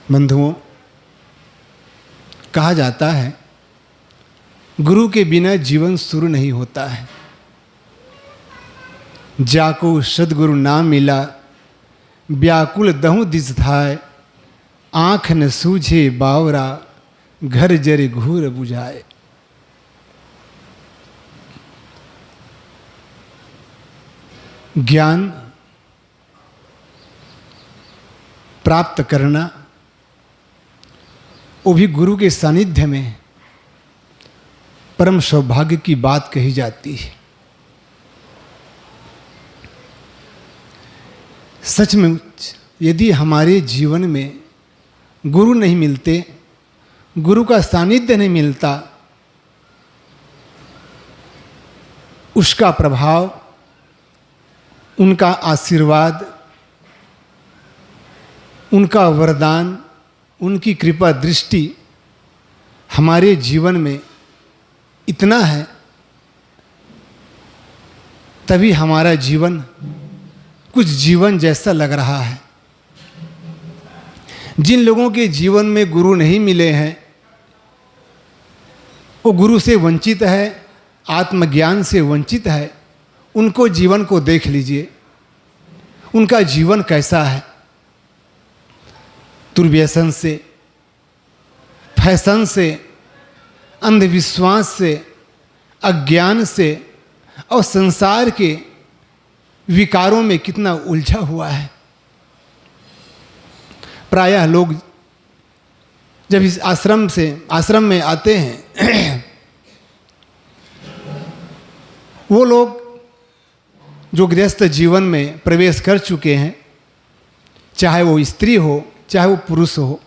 बंधुओं, कहा जाता है गुरु के बिना जीवन शुरू नहीं होता है। जाको सद्गुरु ना मिला, व्याकुल दहु दिस धाय, आँख न सूझे बावरा, घर जरे घूर बुझाए। ज्ञान प्राप्त करना, वो भी गुरु के सानिध्य में, परम सौभाग्य की बात कही जाती है। सचमुच यदि हमारे जीवन में गुरु नहीं मिलते, गुरु का सानिध्य नहीं मिलता, उसका प्रभाव, उनका आशीर्वाद, उनका वरदान, उनकी कृपा दृष्टि हमारे जीवन में इतना है, तभी हमारा जीवन कुछ जीवन जैसा लग रहा है। जिन लोगों के जीवन में गुरु नहीं मिले हैं, वो गुरु से वंचित है, आत्मज्ञान से वंचित है, उनको जीवन को देख लीजिए, उनका जीवन कैसा है। दुर्व्यसन से, फैशन से, अंधविश्वास से, अज्ञान से और संसार के विकारों में कितना उलझा हुआ है। प्रायः लोग जब इस आश्रम में आते हैं वो लोग जो गृहस्थ जीवन में प्रवेश कर चुके हैं, चाहे वो स्त्री हो चाहे वो पुरुष हो,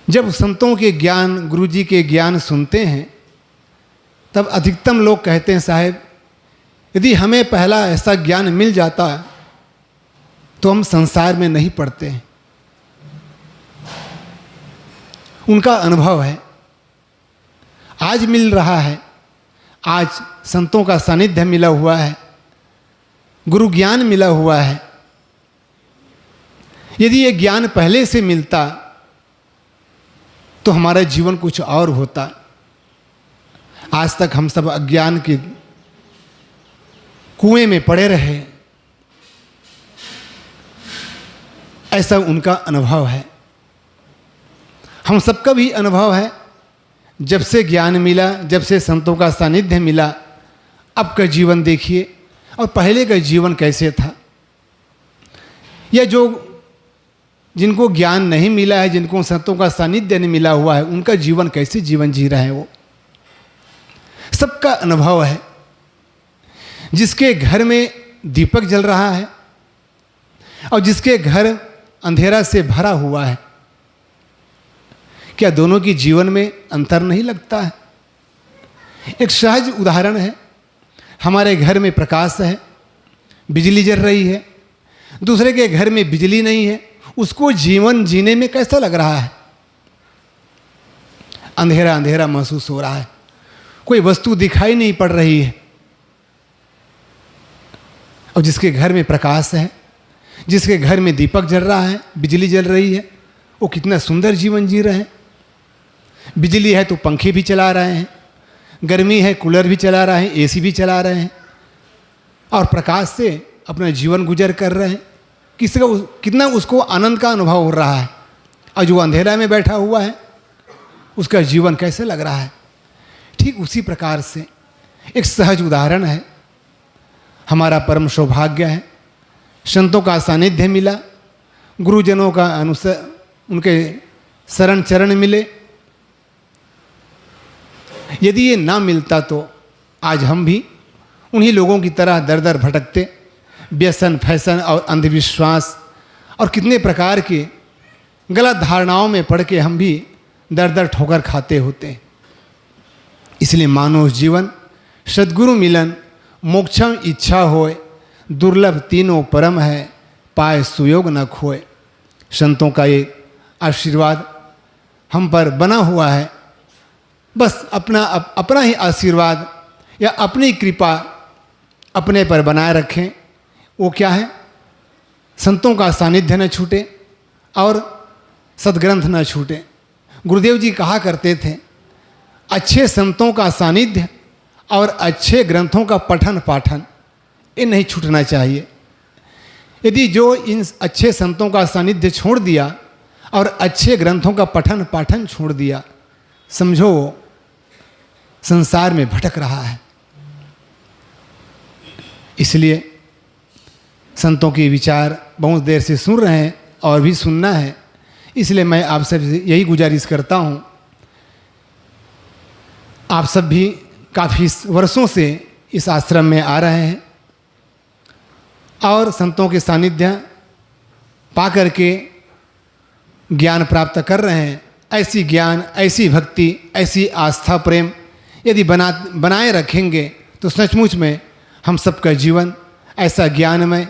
जब संतों के ज्ञान, गुरुजी के ज्ञान सुनते हैं, तब अधिकतम लोग कहते हैं, साहब यदि हमें पहला ऐसा ज्ञान मिल जाता तो हम संसार में नहीं पड़ते हैं। उनका अनुभव है, आज मिल रहा है, आज संतों का सानिध्य मिला हुआ है, गुरु ज्ञान मिला हुआ है। यदि ये ज्ञान पहले से मिलता तो हमारा जीवन कुछ और होता। आज तक हम सब अज्ञान के कुएं में पड़े रहे, ऐसा उनका अनुभव है। हम सबका भी अनुभव है, जब से ज्ञान मिला, जब से संतों का सानिध्य मिला, अब का जीवन देखिए और पहले का जीवन कैसे था। यह जो जिनको ज्ञान नहीं मिला है, जिनको संतों का सानिध्य नहीं मिला हुआ है, उनका जीवन कैसे जीवन जी रहे हैं, वो सबका अनुभव है। जिसके घर में दीपक जल रहा है और जिसके घर अंधेरा से भरा हुआ है, क्या दोनों की जीवन में अंतर नहीं लगता है? एक सहज उदाहरण है, हमारे घर में प्रकाश है, बिजली जल रही है, दूसरे के घर में बिजली नहीं है, उसको जीवन जीने में कैसा लग रहा है? अंधेरा अंधेरा महसूस हो रहा है, कोई वस्तु दिखाई नहीं पड़ रही है। और जिसके घर में प्रकाश है, जिसके घर में दीपक जल रहा है, बिजली जल रही है, वो कितना सुंदर जीवन जी रहे हैं। बिजली है तो पंखे भी चला रहे हैं, गर्मी है कूलर भी चला रहे हैं, एसी भी चला रहे हैं, और प्रकाश से अपना जीवन गुजर कर रहे हैं। कितना उसको आनंद का अनुभव हो रहा है। और जो अंधेरा में बैठा हुआ है, उसका जीवन कैसे लग रहा है? ठीक उसी प्रकार से एक सहज उदाहरण है, हमारा परम सौभाग्य है, संतों का सानिध्य मिला, गुरुजनों का उनके शरण चरण मिले। यदि ये ना मिलता तो आज हम भी उन्हीं लोगों की तरह दर दर भटकते, व्यसन, फैशन और अंधविश्वास और कितने प्रकार के गलत धारणाओं में पड़ के हम भी दर दर ठोकर खाते होते। इसलिए मानव जीवन सद्गुरु मिलन, मोक्षम इच्छा होए, दुर्लभ तीनों परम है, पाए सुयोग न खोए। संतों का ये आशीर्वाद हम पर बना हुआ है। बस अपना ही आशीर्वाद या अपनी कृपा अपने पर बनाए रखें। वो क्या है? संतों का सानिध्य न छूटे और सदग्रंथ न छूटे। गुरुदेव जी कहा करते थे, अच्छे संतों का सानिध्य और अच्छे ग्रंथों का पठन पाठन ये नहीं छूटना चाहिए। यदि जो इन अच्छे संतों का सानिध्य छोड़ दिया और अच्छे ग्रंथों का पठन पाठन छोड़ दिया, समझो वो संसार में भटक रहा है। इसलिए संतों के विचार बहुत देर से सुन रहे हैं और भी सुनना है, इसलिए मैं आप सब से यही गुजारिश करता हूँ। आप सब भी काफ़ी वर्षों से इस आश्रम में आ रहे हैं और संतों के सानिध्य पा करके ज्ञान प्राप्त कर रहे हैं। ऐसी ज्ञान, ऐसी भक्ति, ऐसी आस्था प्रेम यदि बनाए रखेंगे तो सचमुच में हम सबका जीवन ऐसा ज्ञानमय,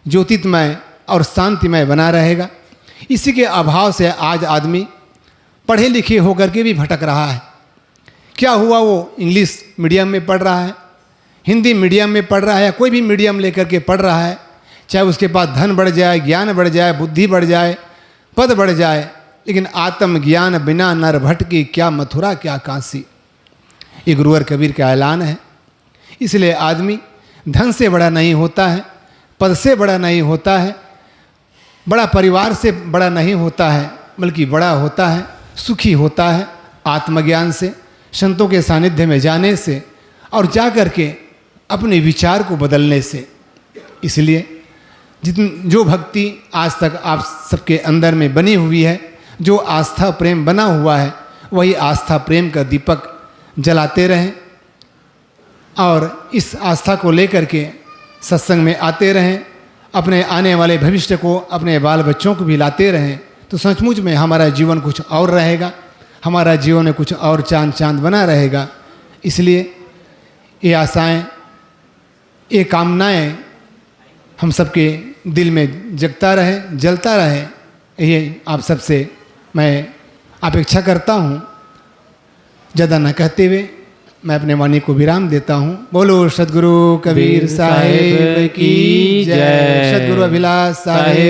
ज्योतिर्मय और शांतिमय बना रहेगा। इसी के अभाव से आज आदमी पढ़े लिखे होकर के भी भटक रहा है। क्या हुआ, वो इंग्लिश मीडियम में पढ़ रहा है, हिंदी मीडियम में पढ़ रहा है, या कोई भी मीडियम लेकर के पढ़ रहा है, चाहे उसके पास धन बढ़ जाए, ज्ञान बढ़ जाए, बुद्धि बढ़ जाए, पद बढ़ जाए, लेकिन आत्मज्ञान बिना नर भटकी, क्या मथुरा क्या काशी, ये गुरुवर कबीर का ऐलान है। इसलिए आदमी धन से बड़ा नहीं होता है, पद से बड़ा नहीं होता है, बड़ा परिवार से बड़ा नहीं होता है, बल्कि बड़ा होता है, सुखी होता है आत्मज्ञान से, संतों के सानिध्य में जाने से और जा कर के अपने विचार को बदलने से। इसलिए जो भक्ति आज तक आप सबके अंदर में बनी हुई है, जो आस्था प्रेम बना हुआ है, वही आस्था प्रेम का दीपक जलाते रहें और इस आस्था को लेकर के सत्संग में आते रहें। अपने आने वाले भविष्य को, अपने बाल बच्चों को भी लाते रहें, तो सचमुच में हमारा जीवन कुछ और रहेगा, हमारा जीवन में कुछ और चांद बना रहेगा। इसलिए ये आशाएं, ये कामनाएं हम सबके दिल में जगता रहे, जलता रहे, ये आप सबसे मैं अपेक्षा करता हूँ। ज़्यादा न कहते हुए मैं अपने वाणी को विराम देता हूँ। बोलो सद्गुरु कबीर साहेब की जय। सद्गुरु अभिलाष साहेब।